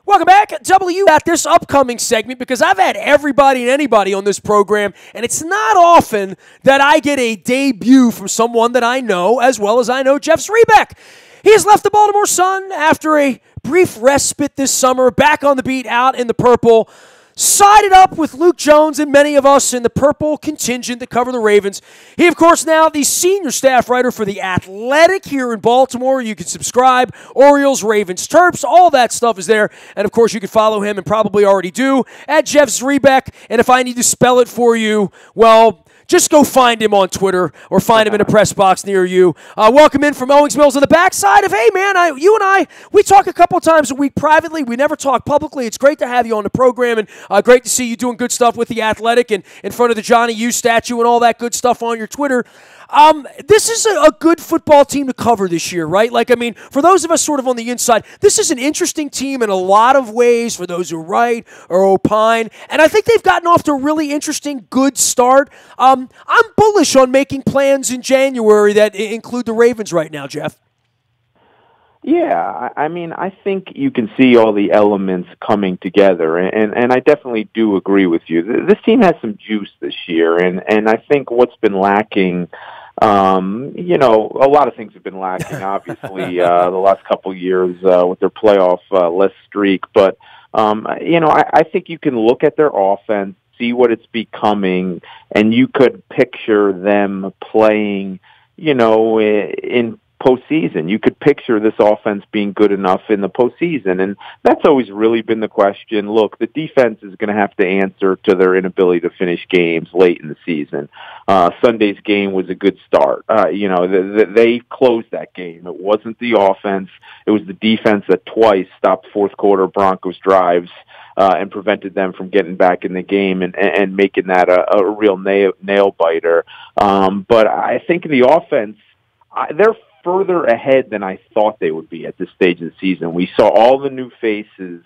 Welcome back. W at this upcoming segment because I've had everybody and anybody on this program, and it's not often that I get a debut from someone that I know as well as I know Jeff Zrebiec. He has left the Baltimore Sun after a brief respite this summer, back on the beat out in the purple. Sided up with Luke Jones and many of us in the purple contingent that cover the Ravens. He, of course, now the senior staff writer for The Athletic here in Baltimore. You can subscribe. Orioles, Ravens, Terps, all that stuff is there. And, of course, you can follow him, and probably already do, at Jeff Zrebiec. And if I need to spell it for you, well, just go find him on Twitter or find him in a press box near you. Welcome in from Owings Mills on the backside of, hey, man, you and I, we talk a couple times a week privately. We never talk publicly. It's great to have you on the program, and great to see you doing good stuff with The Athletic and in front of the Johnny U statue and all that good stuff on your Twitter. This is a good football team to cover this year, right? Like, I mean, for those of us sort of on the inside, this is an interesting team in a lot of ways for those who write or opine, and I think they've gotten off to a really interesting, good start. I'm bullish on making plans in January that include the Ravens right now, Jeff. Yeah, I mean, I think you can see all the elements coming together, and I definitely do agree with you. This team has some juice this year, and I think what's been lacking, a lot of things have been lacking, obviously, the last couple of years with their playoff-less streak, but, I think you can look at their offense, see what it's becoming, and you could picture them playing, in postseason. You could picture this offense being good enough in the postseason, and that's always really been the question. Look, the defense is going to have to answer to their inability to finish games late in the season. Sunday's game was a good start. They closed that game. It wasn't the offense. It was the defense that twice stopped fourth quarter Broncos drives and prevented them from getting back in the game and making that a real nail biter. But I think the offense, they're further ahead than I thought they would be at this stage of the season. We saw all the new faces.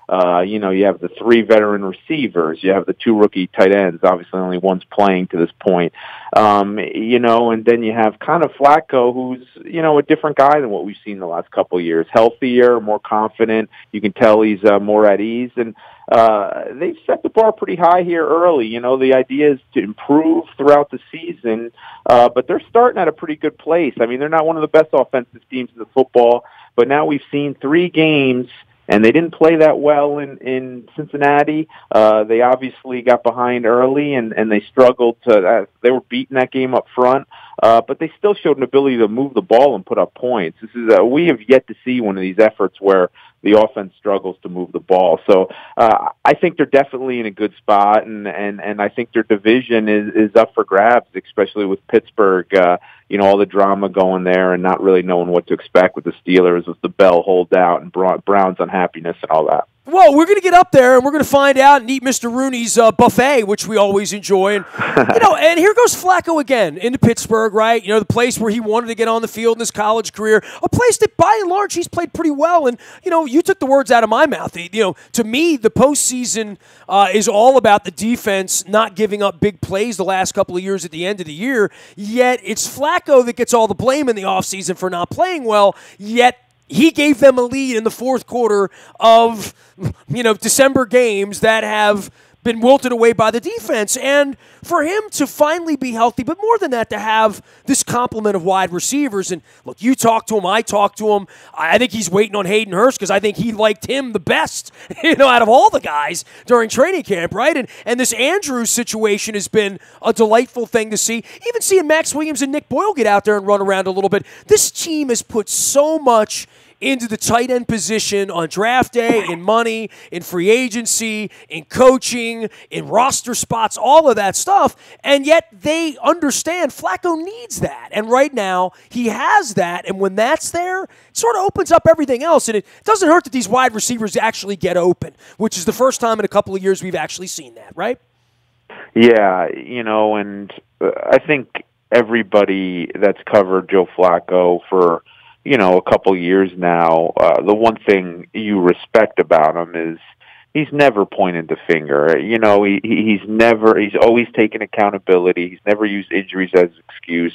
You have the 3 veteran receivers. You have the 2 rookie tight ends. Obviously, only one's playing to this point. And then you have kind of Flacco, who's, a different guy than what we've seen the last couple of years. Healthier, more confident. You can tell he's more at ease. And they've set the bar pretty high here early. The idea is to improve throughout the season, but they're starting at a pretty good place. I mean, they're not one of the best offensive teams in the football, but now we've seen 3 games, and they didn't play that well in Cincinnati. They obviously got behind early, and they struggled to. They were beating that game up front, but they still showed an ability to move the ball and put up points. This is we have yet to see one of these efforts where the offense struggles to move the ball. So I think they're definitely in a good spot, and I think their division is up for grabs, especially with Pittsburgh. All the drama going there and not really knowing what to expect with the Steelers with the Bell holdout and Brown's unhappiness and all that. Well, we're going to get up there, and we're going to find out and eat Mr. Rooney's buffet, which we always enjoy. And, and here goes Flacco again into Pittsburgh, right? The place where he wanted to get on the field in his college career, a place that, by and large, he's played pretty well. And, you took the words out of my mouth. To me, the postseason is all about the defense not giving up big plays the last couple of years at the end of the year, yet it's Flacco that gets all the blame in the offseason for not playing well, yet he gave them a lead in the fourth quarter of, December games that have been wilted away by the defense. And for him to finally be healthy, but more than that, to have this complement of wide receivers. And look, you talk to him, I talk to him. I think he's waiting on Hayden Hurst because I think he liked him the best, out of all the guys during training camp, right? And this Andrews situation has been a delightful thing to see. Even seeing Max Williams and Nick Boyle get out there and run around a little bit. This team has put so much into the tight end position on draft day, in money, in free agency, in coaching, in roster spots, all of that stuff, and yet they understand Flacco needs that. And right now, he has that, and when that's there, it sort of opens up everything else, and it doesn't hurt that these wide receivers actually get open, which is the first time in a couple of years we've actually seen that, right? Yeah, and I think everybody that's covered Joe Flacco for a couple years now, the one thing you respect about him is he's never pointed the finger. You know, he's always taken accountability. He's never used injuries as an excuse.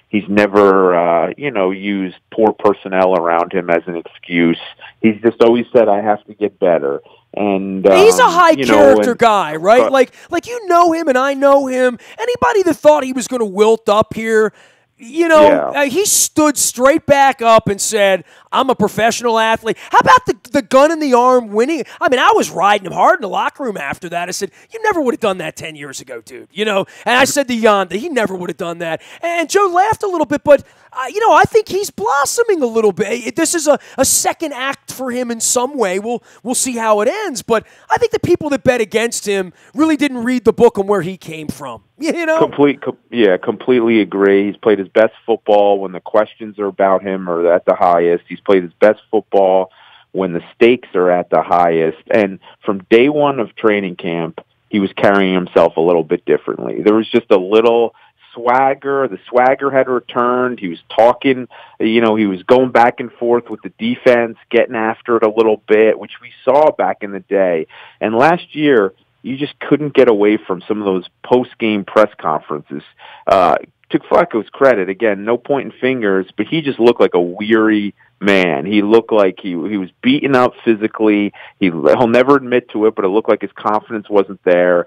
He's never, used poor personnel around him as an excuse. He's just always said, I have to get better. And he's a high character guy, right? Like you know him and I know him. Anybody that thought he was going to wilt up here, he stood straight back up and said, I'm a professional athlete. How about the gun in the arm winning? I mean, I was riding him hard in the locker room after that. I said, you never would have done that 10 years ago, dude. And I said to Jan that he never would have done that. And Joe laughed a little bit, but, I think he's blossoming a little bit. This is a second act for him in some way. We'll see how it ends. But I think the people that bet against him really didn't read the book and where he came from. Completely agree. He's played his best football when the questions are about him or at the highest. He's played his best football when the stakes are at the highest. And from day one of training camp, he was carrying himself a little bit differently. There was just a little swagger. The swagger had returned. He was talking, he was going back and forth with the defense, getting after it a little bit, which we saw back in the day. And last year, you just couldn't get away from some of those post-game press conferences. To Flacco's credit, again, no pointing fingers, but he just looked like a weary man. He looked like he was beaten up physically. He'll never admit to it, but it looked like his confidence wasn't there.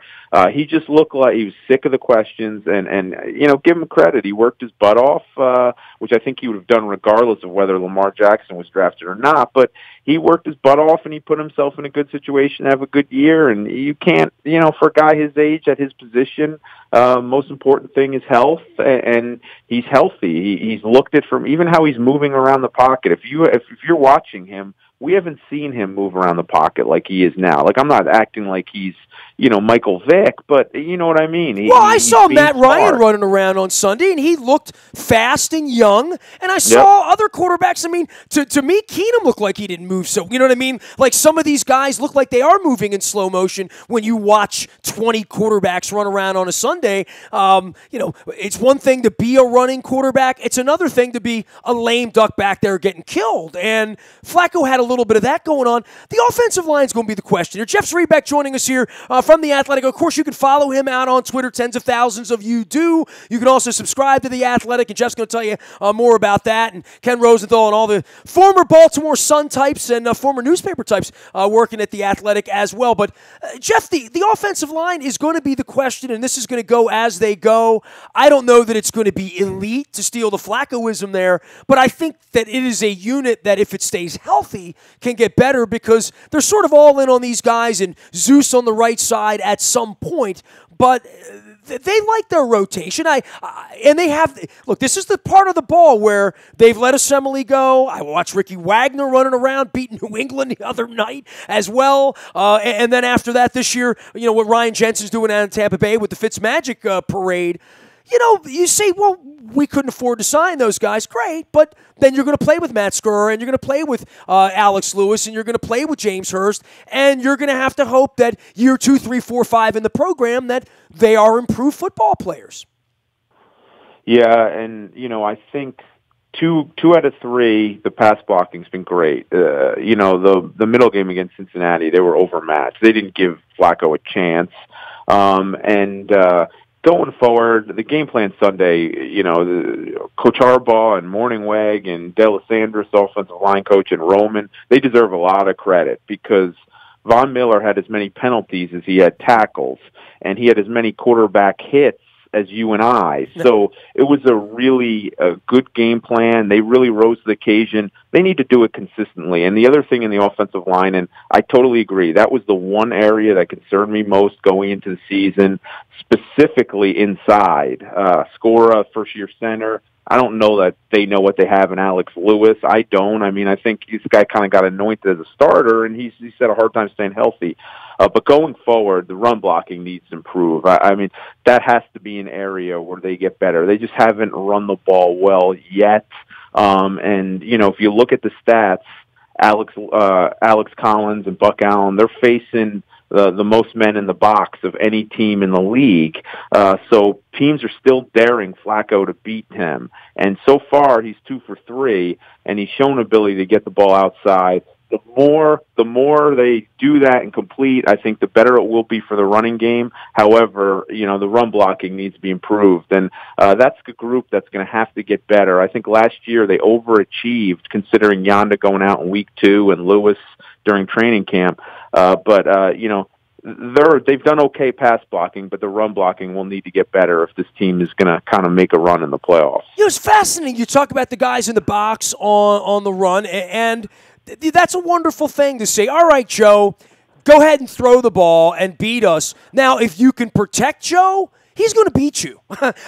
He just looked like he was sick of the questions, and give him credit. He worked his butt off, which I think he would have done regardless of whether Lamar Jackson was drafted or not, but he worked his butt off, and he put himself in a good situation to have a good year, and you can't, for a guy his age at his position, most important thing is health, and he's healthy. He's looked at from even how he's moving around the pocket. If you're watching him, we haven't seen him move around the pocket like he is now. Like, I'm not acting like he's, Michael Vick, but you know what I mean. I saw Matt Ryan running around on Sunday, and he looked fast and young. And I saw other quarterbacks. I mean, to me, Keenum looked like he didn't move. So, you know what I mean? Like, some of these guys look like they are moving in slow motion when you watch 20 quarterbacks run around on a Sunday. It's one thing to be a running quarterback. It's another thing to be a lame duck back there getting killed. And Flacco had a little bit of that going on. The offensive line is going to be the question here. Jeff Zrebiec joining us here from The Athletic. Of course, you can follow him out on Twitter. Tens of thousands of you do. You can also subscribe to The Athletic, and Jeff's going to tell you more about that. And Ken Rosenthal and all the former Baltimore Sun types and former newspaper types working at The Athletic as well. But, Jeff, the offensive line is going to be the question, and this is going to go as they go. I don't know that it's going to be elite, to steal the Flaccoism there, but I think that it is a unit that, if it stays healthy, can get better, because they're sort of all in on these guys and Zeus on the right side at some point, but they like their rotation. And they have, look, this is the part of the ball where they've let Assembly go. I watched Ricky Wagner running around, beating New England the other night as well. And then after that this year, what Ryan Jensen's doing out in Tampa Bay with the Fitzmagic parade. You say, well, we couldn't afford to sign those guys. Great, but then you're going to play with Matt Skura, and you're going to play with Alex Lewis, and you're going to play with James Hurst, and you're going to have to hope that year 2, 3, 4, 5 in the program that they are improved football players. Yeah, and, I think two out of three, the pass blocking's been great. The middle game against Cincinnati, they were overmatched. They didn't give Flacco a chance. Going forward, the game plan Sunday, Coach Harbaugh and Morningweg and D'Alessandris, offensive line coach, and Roman, they deserve a lot of credit, because Von Miller had as many penalties as he had tackles, and he had as many quarterback hits as you and I. So it was a really good game plan. They really rose to the occasion. They need to do it consistently. And the other thing in the offensive line, and I totally agree, that was the one area that concerned me most going into the season, specifically inside. Skura, first-year center. I don't know that they know what they have in Alex Lewis. I don't. I mean, I think this guy kind of got anointed as a starter, and he's had a hard time staying healthy. But going forward, the run blocking needs to improve. I mean, that has to be an area where they get better. They just haven't run the ball well yet. And, if you look at the stats, Alex Collins and Buck Allen, they're facing the most men in the box of any team in the league. So teams are still daring Flacco to beat him. And so far, he's 2 for 3, and he's shown ability to get the ball outside. the more they do that and complete, I think the better it will be for the running game. However, the run blocking needs to be improved, and that's the group that's going to have to get better. I think last year they overachieved considering Yonda going out in week 2 and Lewis during training camp. They've done okay pass blocking, but the run blocking will need to get better if this team is going to kind of make a run in the playoffs. It's fascinating. You talk about the guys in the box on the run, and that's a wonderful thing to say. All right, Joe, go ahead and throw the ball and beat us. Now, if you can protect Joe, he's going to beat you.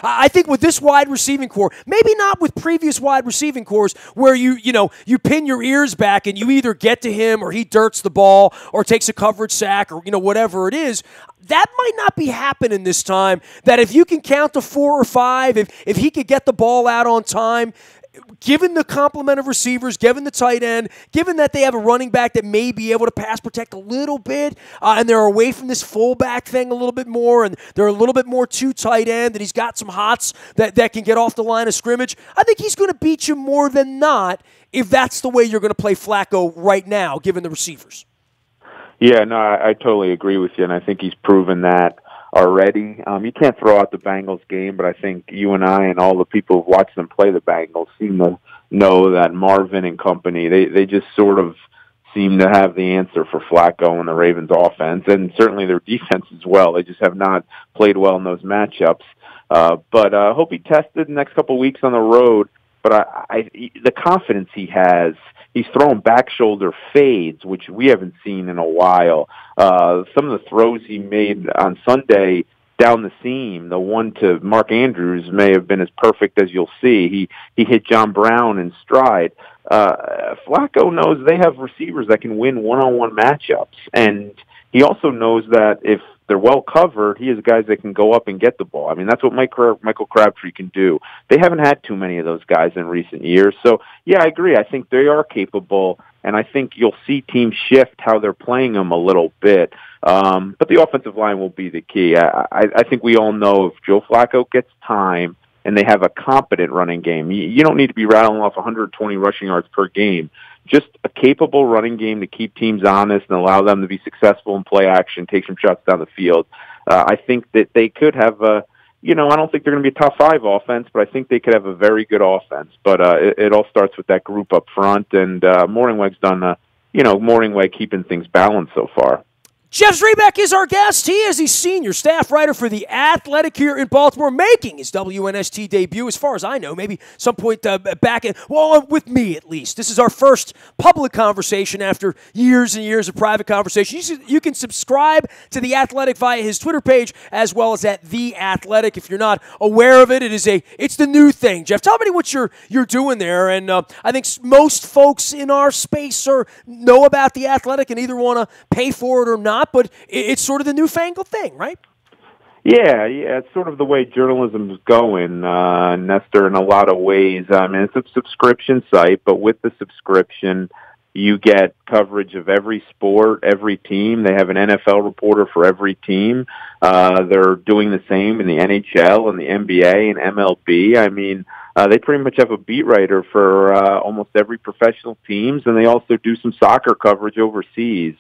I think with this wide receiving core, maybe not with previous wide receiving cores where you pin your ears back and you either get to him or he dirts the ball or takes a coverage sack or whatever it is. That might not be happening this time. That if you can count to 4 or 5, if he could get the ball out on time, given the complement of receivers, given the tight end, given that they have a running back that may be able to pass protect a little bit, and they're away from this fullback thing a little bit more, and they're a little bit more too tight end, and he's got some hots that can get off the line of scrimmage, I think he's going to beat you more than not if that's the way you're going to play Flacco right now, given the receivers. Yeah, no, I totally agree with you, and I think he's proven that already. You can't throw out the Bengals game, but I think you and I and all the people who've watched them play the Bengals seem to know that Marvin and company, they just sort of seem to have the answer for Flacco and the Ravens offense, and certainly their defense as well. They just have not played well in those matchups. But I hope he tested the next couple of weeks on the road. But the confidence he has, he's throwing back shoulder fades, which we haven't seen in a while. Some of the throws he made on Sunday down the seam, the one to Mark Andrews may have been as perfect as you'll see. He hit John Brown in stride. Flacco knows they have receivers that can win one-on-one matchups, and he also knows that if they're well covered, he has guys that can go up and get the ball. I mean, that's what Michael Crabtree can do. They haven't had too many of those guys in recent years. So, yeah, I agree. I think they are capable, and I think you'll see teams shift how they're playing them a little bit. But the offensive line will be the key. I think we all know if Joe Flacco gets time and they have a competent running game, you don't need to be rattling off 120 rushing yards per game. Just a capable running game to keep teams honest and allow them to be successful in play action, take some shots down the field. I think that they could have I don't think they're going to be a top 5 offense, but I think they could have a very good offense. But it all starts with that group up front, and Morningweg's done, Morningweg keeping things balanced so far. Jeff Zrebiec is our guest. He is the senior staff writer for The Athletic here in Baltimore, making his WNST debut, as far as I know, maybe some point back, with me at least. This is our first public conversation after years and years of private conversation. You can subscribe to The Athletic via his Twitter page, as well as at The Athletic. If you're not aware of it, it's the new thing. Jeff, tell me what you're doing there. And I think most folks in our space know about The Athletic and either want to pay for it or not. But it's sort of the newfangled thing, right? Yeah, it's sort of the way journalism is going, Nestor, in a lot of ways. I mean, it's a subscription site, but with the subscription, you get coverage of every sport, every team. They have an NFL reporter for every team. They're doing the same in the NHL and the NBA and MLB. I mean, they pretty much have a beat writer for almost every professional teams, and they also do some soccer coverage overseas.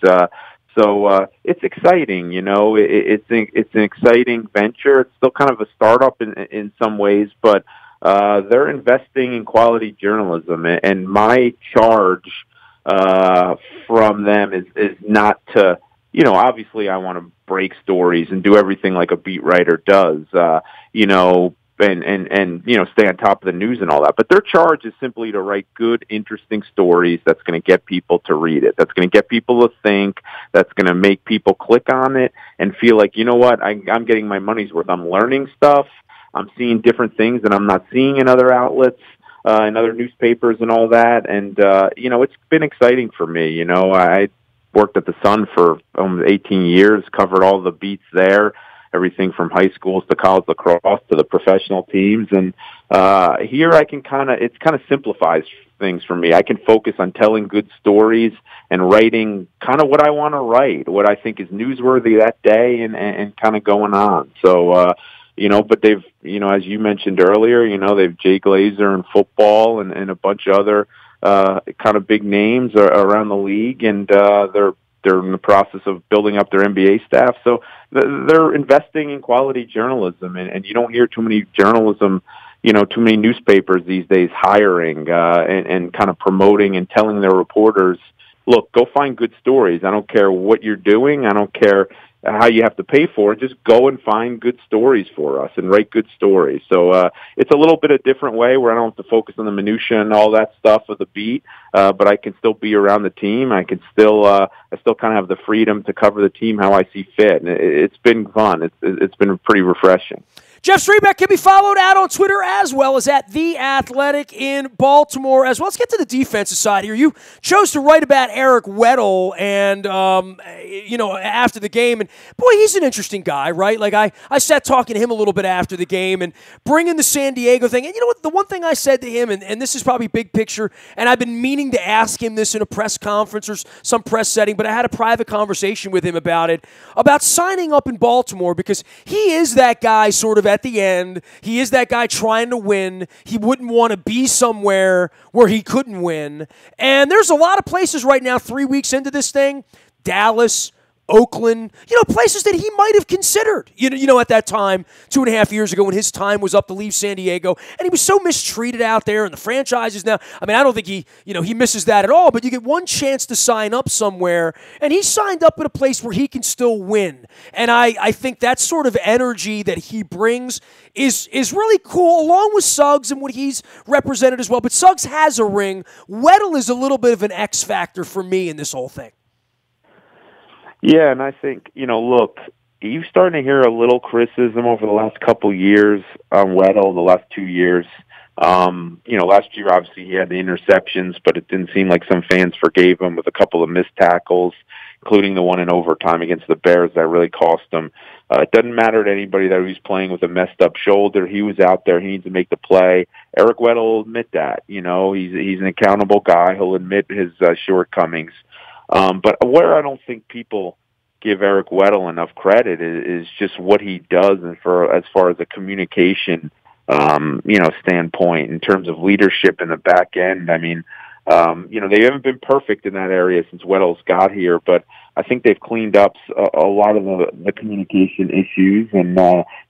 So it's exciting, it's an exciting venture. It's still kind of a startup in some ways, but they're investing in quality journalism. And my charge from them is not to, obviously I want to break stories and do everything like a beat writer does, and stay on top of the news and all that. But their charge is simply to write good, interesting stories that's going to get people to read it, that's going to get people to think, that's going to make people click on it and feel like, you know what, I'm getting my money's worth. I'm learning stuff. I'm seeing different things that I'm not seeing in other outlets, in other newspapers and all that. And, it's been exciting for me. I worked at the Sun for 18 years, covered all the beats there, everything from high schools to college lacrosse to the professional teams. And here I can it kind of simplifies things for me. I can focus on telling good stories and writing kind of what I want to write, what I think is newsworthy that day and kind of going on. So, but they've, as you mentioned earlier, they've Jay Glazer in football and a bunch of other kind of big names around the league, and they're in the process of building up their NBA staff. So they're investing in quality journalism, and you don't hear too many too many newspapers these days hiring and kind of promoting and telling their reporters, look, go find good stories. I don't care what you're doing. I don't care how you have to pay for it. Just go and find good stories for us and write good stories. So it's a little bit a different way where I don't have to focus on the minutia and all that stuff of the beat, but I can still be around the team. I still kind of have the freedom to cover the team how I see fit. And it's been fun. It's been pretty refreshing. Jeff Zrebiec can be followed out on Twitter as well as at The Athletic in Baltimore as well. Let's get to the defensive side here. You chose to write about Eric Weddle and, after the game. And, boy, he's an interesting guy, right? Like, I sat talking to him a little bit after the game and bringing the San Diego thing. And you know what? The one thing I said to him, and this is probably big picture, and I've been meaning to ask him this in a press conference or some press setting, but I had a private conversation with him about it, about signing up in Baltimore, because he is that guy sort of at the end. He is that guy trying to win. He wouldn't want to be somewhere where he couldn't win. And there's a lot of places right now, 3 weeks into this thing, Dallas, Oakland, places that he might have considered, at that time, 2.5 years ago when his time was up to leave San Diego. And he was so mistreated out there, and the franchises now, I mean, I don't think he misses that at all, but you get one chance to sign up somewhere, and he signed up at a place where he can still win. And I think that sort of energy that he brings is really cool, along with Suggs and what he's represented as well. But Suggs has a ring. Weddle is a little bit of an X factor for me in this whole thing. Yeah, and I think, look, you're starting to hear a little criticism over the last couple years on Weddle, the last 2 years. Last year, obviously, he had the interceptions, but it didn't seem like some fans forgave him with a couple of missed tackles, including the one in overtime against the Bears that really cost him. It doesn't matter to anybody that he was playing with a messed up shoulder. He was out there. He needs to make the play. Eric Weddle will admit that. He's an accountable guy. He'll admit his shortcomings. But where I don't think people give Eric Weddle enough credit is just what he does, and as far as a communication, standpoint in terms of leadership in the back end. I mean, they haven't been perfect in that area since Weddle's got here, but I think they've cleaned up a lot of the communication issues, and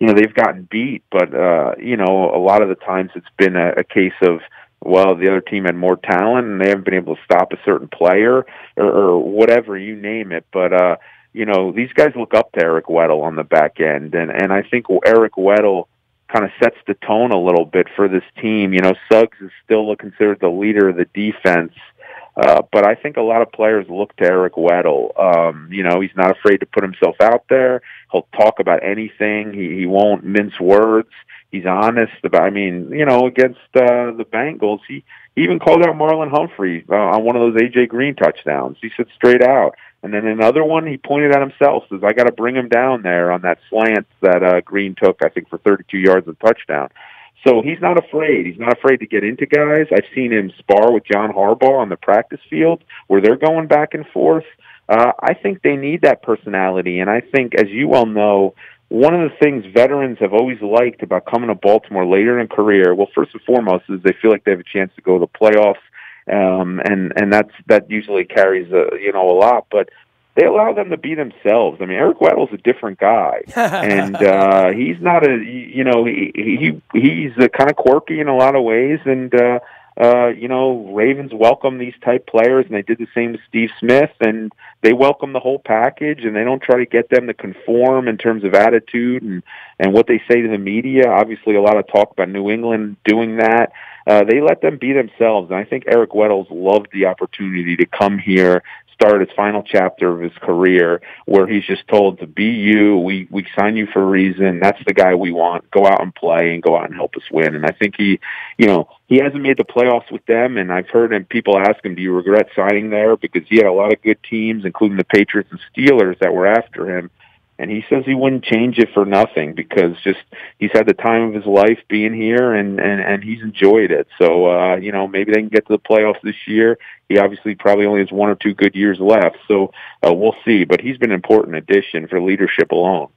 they've gotten beat, but a lot of the times it's been a case of, well, the other team had more talent and they haven't been able to stop a certain player or whatever, you name it. But, these guys look up to Eric Weddle on the back end. And I think Eric Weddle kind of sets the tone a little bit for this team. Suggs is still considered the leader of the defense. But I think a lot of players look to Eric Weddle. He's not afraid to put himself out there. He'll talk about anything. He won't mince words. He's honest about, against the Bengals, he even called out Marlon Humphrey on one of those A.J. Green touchdowns. He said straight out. And then another one, he pointed at himself, says, I got to bring him down there on that slant that Green took, I think, for 32 yards of touchdown. So he's not afraid. He's not afraid to get into guys. I've seen him spar with John Harbaugh on the practice field where they're going back and forth. I think they need that personality. And I think, as you well know, one of the things veterans have always liked about coming to Baltimore later in career, well, first and foremost, is they feel like they have a chance to go to the playoffs, and that usually carries a lot. But they allow them to be themselves. I mean, Eric Weddle's a different guy, and he's not he's kind of quirky in a lot of ways, and Ravens welcome these type players, and they did the same with Steve Smith, and they welcome the whole package, and they don't try to get them to conform in terms of attitude and what they say to the media. Obviously, a lot of talk about New England doing that. They let them be themselves, and I think Eric Weddle's loved the opportunity to come here, start his final chapter of his career, where he's just told to be you. We sign you for a reason. That's the guy we want. Go out and play and go out and help us win. And I think he hasn't made the playoffs with them. And I've heard people ask him, do you regret signing there? Because he had a lot of good teams, including the Patriots and Steelers, that were after him. And he says he wouldn't change it for nothing, because he's had the time of his life being here, and he's enjoyed it. So, maybe they can get to the playoffs this year. He obviously probably only has 1 or 2 good years left, so we'll see. But he's been an important addition for leadership alone.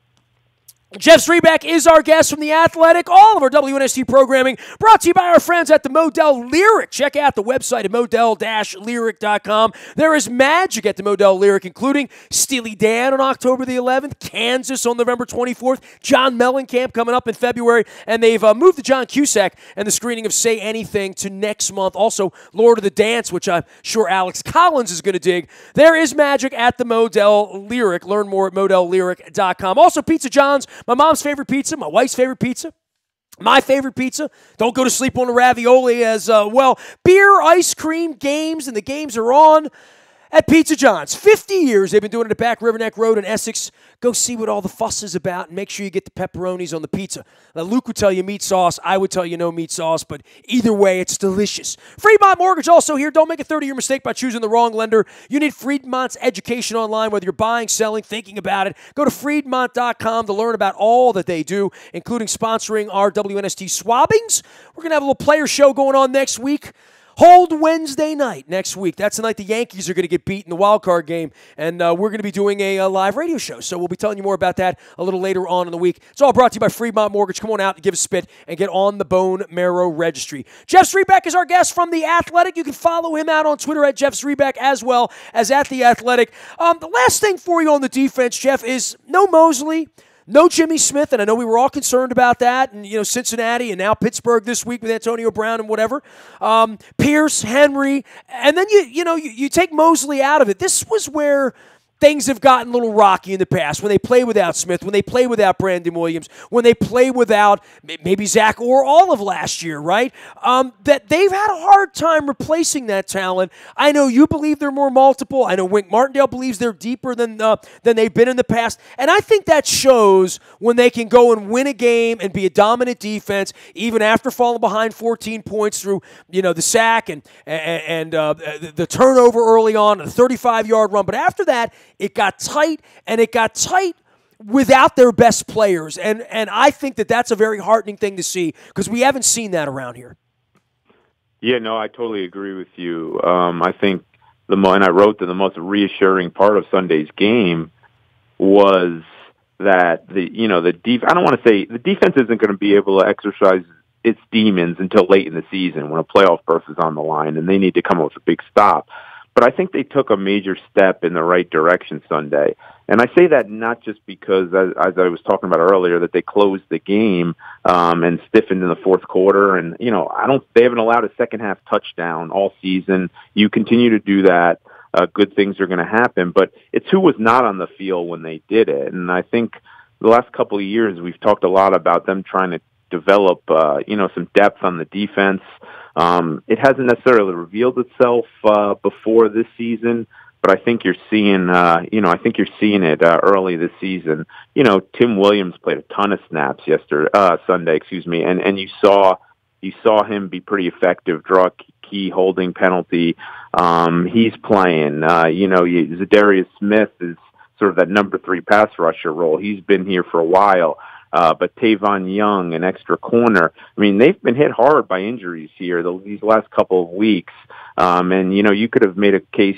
Jeff Zrebiec is our guest from The Athletic. All of our WNST programming brought to you by our friends at the Modell Lyric. Check out the website at modell-lyric.com. There is magic at the Modell Lyric, including Steely Dan on October the 11th, Kansas on November 24th, John Mellencamp coming up in February, and they've moved the John Cusack and the screening of Say Anything to next month. Also, Lord of the Dance, which I'm sure Alex Collins is going to dig. There is magic at the Modell Lyric. Learn more at modelllyric.com. Also, Pizza John's, my mom's favorite pizza, my wife's favorite pizza, my favorite pizza. Don't go to sleep on the ravioli as well. Beer, ice cream, games, and the games are on at Pizza John's. 50 years they've been doing it at Back River Neck Road in Essex. Go see what all the fuss is about and make sure you get the pepperonis on the pizza. Now, Luke would tell you meat sauce. I would tell you no meat sauce, but either way, it's delicious. Fremont Mortgage also here. Don't make a 30-year mistake by choosing the wrong lender. You need Fremont's education online, whether you're buying, selling, thinking about it. Go to Fremont.com to learn about all that they do, including sponsoring our WNST Swabbings. We're going to have a little player show going on next week. Hold Wednesday night next week. That's the night the Yankees are going to get beat in the wild card game, and we're going to be doing a live radio show. So we'll be telling you more about that a little later on in the week. It's all brought to you by Fremont Mortgage. Come on out and give us a spit and get on the Bone Marrow Registry. Jeff Zrebiec is our guest from The Athletic. You can follow him out on Twitter at Jeff Zrebiec as well as at The Athletic. The last thing for you on the defense, Jeff, is no Mosley. No Jimmy Smith, and I know we were all concerned about that, and Cincinnati, and now Pittsburgh this week with Antonio Brown and whatever. Pierce, Henry, and then you take Mosley out of it. This was where things have gotten a little rocky in the past, when they play without Smith, when they play without Brandon Williams, when they play without maybe Zach or all of last year, right? That they've had a hard time replacing that talent. I know you believe they're more multiple. I know Wink Martindale believes they're deeper than they've been in the past. And I think that shows when they can go and win a game and be a dominant defense, even after falling behind 14 points through the sack and the turnover early on, a 35-yard run. But after that, it got tight, and it got tight without their best players. And I think that that's a very heartening thing to see, because we haven't seen that around here. Yeah, no, I totally agree with you. I think and I wrote that the most reassuring part of Sunday's game was that I don't want to say the defense isn't going to be able to exercise its demons until late in the season when a playoff berth is on the line, and they need to come up with a big stop. But I think they took a major step in the right direction Sunday. And I say that not just because, as I was talking about earlier, that they closed the game and stiffened in the fourth quarter. And, they haven't allowed a second-half touchdown all season. You continue to do that, good things are going to happen. But it's who was not on the field when they did it. And I think the last couple of years we've talked a lot about them trying to develop, some depth on the defense. It hasn't necessarily revealed itself before this season, but I think you're seeing, it early this season. Tim Williams played a ton of snaps Sunday, and you saw him be pretty effective, draw a key holding penalty. He's playing. Zadarius Smith is sort of that number 3 pass rusher role. He's been here for a while. But Tavon Young, an extra corner, they've been hit hard by injuries here these last couple of weeks. And, you could have made a case,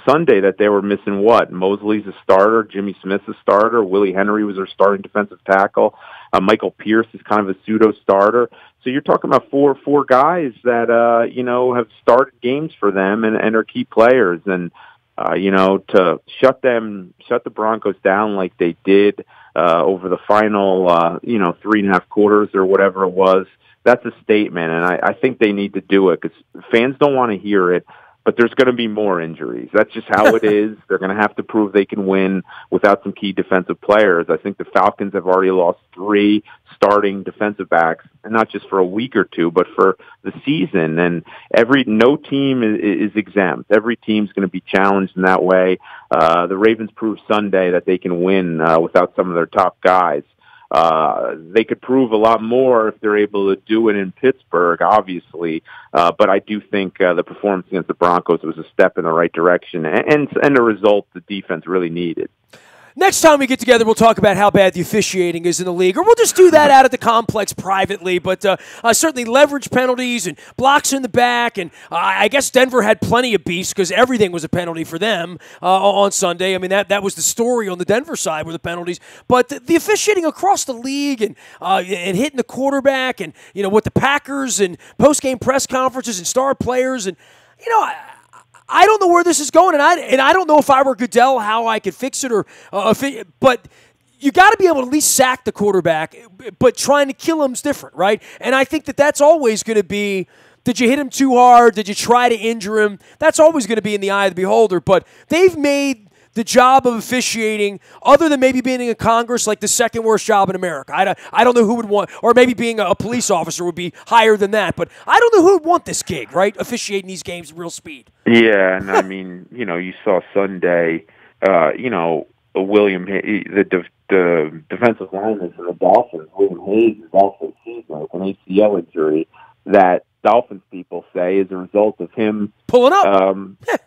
Sunday that they were missing what? Mosley's a starter, Jimmy Smith's a starter, Willie Henry was their starting defensive tackle, Michael Pierce is kind of a pseudo-starter. So you're talking about four guys that, have started games for them and are key players. And, to shut the Broncos down like they did over the final, 3.5 quarters or whatever it was, that's a statement. And I think they need to do it, because fans don't want to hear it, but there's going to be more injuries. That's just how it is. They're going to have to prove they can win without some key defensive players. I think the Falcons have already lost 3 starting defensive backs, and not just for a week or two, but for the season. And no team is exempt. Every team's going to be challenged in that way. The Ravens proved Sunday that they can win without some of their top guys. They could prove a lot more if they're able to do it in Pittsburgh, obviously. But I do think the performance against the Broncos was a step in the right direction and a result the defense really needed. Next time we get together, we'll talk about how bad the officiating is in the league, or we'll just do that out at the complex privately. But certainly leverage penalties and blocks in the back, and I guess Denver had plenty of beefs because everything was a penalty for them on Sunday. I mean, that was the story on the Denver side were the penalties. But the officiating across the league and hitting the quarterback and, with the Packers and post-game press conferences and star players and, I don't know where this is going, and I don't know if I were Goodell how I could fix it but you got to be able to at least sack the quarterback, but trying to kill him is different, right? And I think that's always going to be, did you hit him too hard? Did you try to injure him? That's always going to be in the eye of the beholder, but they've made the job of officiating, other than maybe being in Congress, like the second worst job in America. I don't know who would want, or maybe being a police officer would be higher than that, but I don't know who would want this gig, right? Officiating these games at real speed. Yeah, and I mean, you saw Sunday, William, the defensive lineman for the Dolphins, William Hayes, is also seized with an ACL injury that Dolphins people say is a result of him pulling up.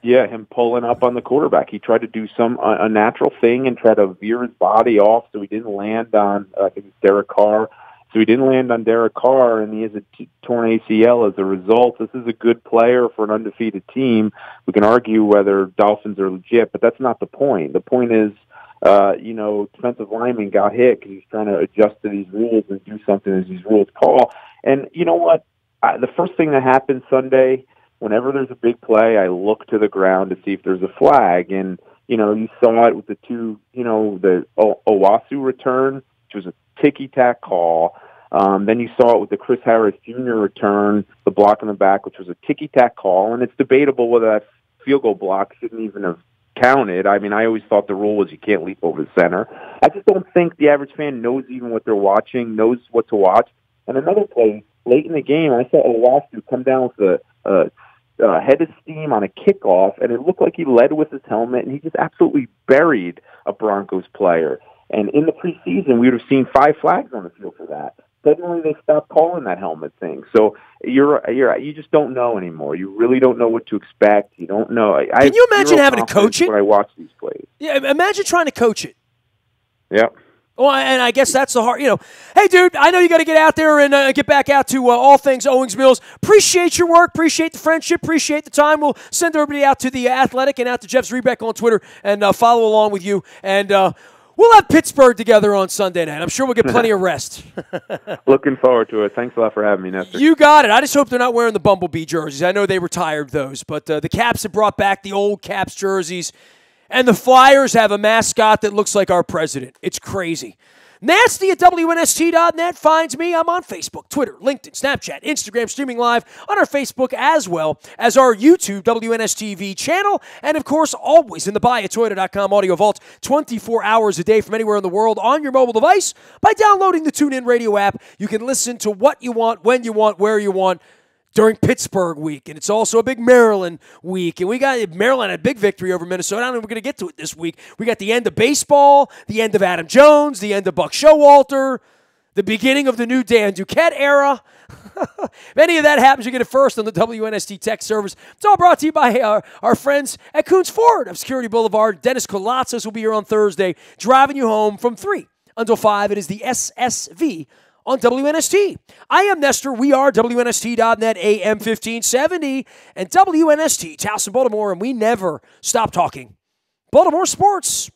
Him pulling up on the quarterback. He tried to do some unnatural thing and try to veer his body off so he didn't land on, I think it's Derek Carr. So he didn't land on Derek Carr, and he has a torn ACL as a result. This is a good player for an undefeated team. We can argue whether Dolphins are legit, but that's not the point. The point is, defensive lineman got hit because he's trying to adjust to these rules and do something as these rules call. And you know what? The first thing that happened Sunday, whenever there's a big play, I look to the ground to see if there's a flag. And, you saw it with the two, the Owasu return, which was a ticky-tack call. Then you saw it with the Chris Harris Jr. return, the block in the back, which was a ticky-tack call. And it's debatable whether that field goal block shouldn't even have counted. I mean, I always thought the rule was you can't leap over the center. I just don't think the average fan knows even what they're watching, knows what to watch. And another play, late in the game, I saw Owasu come down with a head of steam on a kickoff, and it looked like he led with his helmet, and he just absolutely buried a Broncos player. And in the preseason, we would have seen 5 flags on the field for that. Suddenly, they stopped calling that helmet thing. So you just don't know anymore. You really don't know what to expect. You don't know. Can you imagine having to coach it when I watch these plays? Yeah, imagine trying to coach it. Yeah. Well, and I guess that's the hard, hey, dude, I know you got to get out there and get back out to all things Owings Mills. Appreciate your work. Appreciate the friendship. Appreciate the time. We'll send everybody out to the Athletic and out to Jeff Zrebiec on Twitter and follow along with you. And we'll have Pittsburgh together on Sunday night. I'm sure we'll get plenty of rest. Looking forward to it. Thanks a lot for having me, Nestor. You got it. I just hope they're not wearing the Bumblebee jerseys. I know they retired those, but the Caps have brought back the old Caps jerseys. And the Flyers have a mascot that looks like our president. It's crazy. Nasty at WNST.net finds me. I'm on Facebook, Twitter, LinkedIn, Snapchat, Instagram, streaming live on our Facebook as well as our YouTube WNSTV channel. And, of course, always in the buyatoyota.com audio vault 24 hours a day from anywhere in the world on your mobile device. By downloading the TuneIn Radio app, you can listen to what you want, when you want, where you want, during Pittsburgh week, and it's also a big Maryland week. And we got Maryland had a big victory over Minnesota. I don't know if we're going to get to it this week. We got the end of baseball, the end of Adam Jones, the end of Buck Showalter, the beginning of the new Dan Duquette era. If any of that happens, you get it first on the WNST Tech Service. It's all brought to you by our friends at Coons Ford of Security Boulevard. Dennis Kolatzis will be here on Thursday, driving you home from 3 until 5. It is the SSV on WNST. I am Nestor. We are WNST.net AM 1570 and WNST, Towson, Baltimore, and we never stop talking Baltimore sports.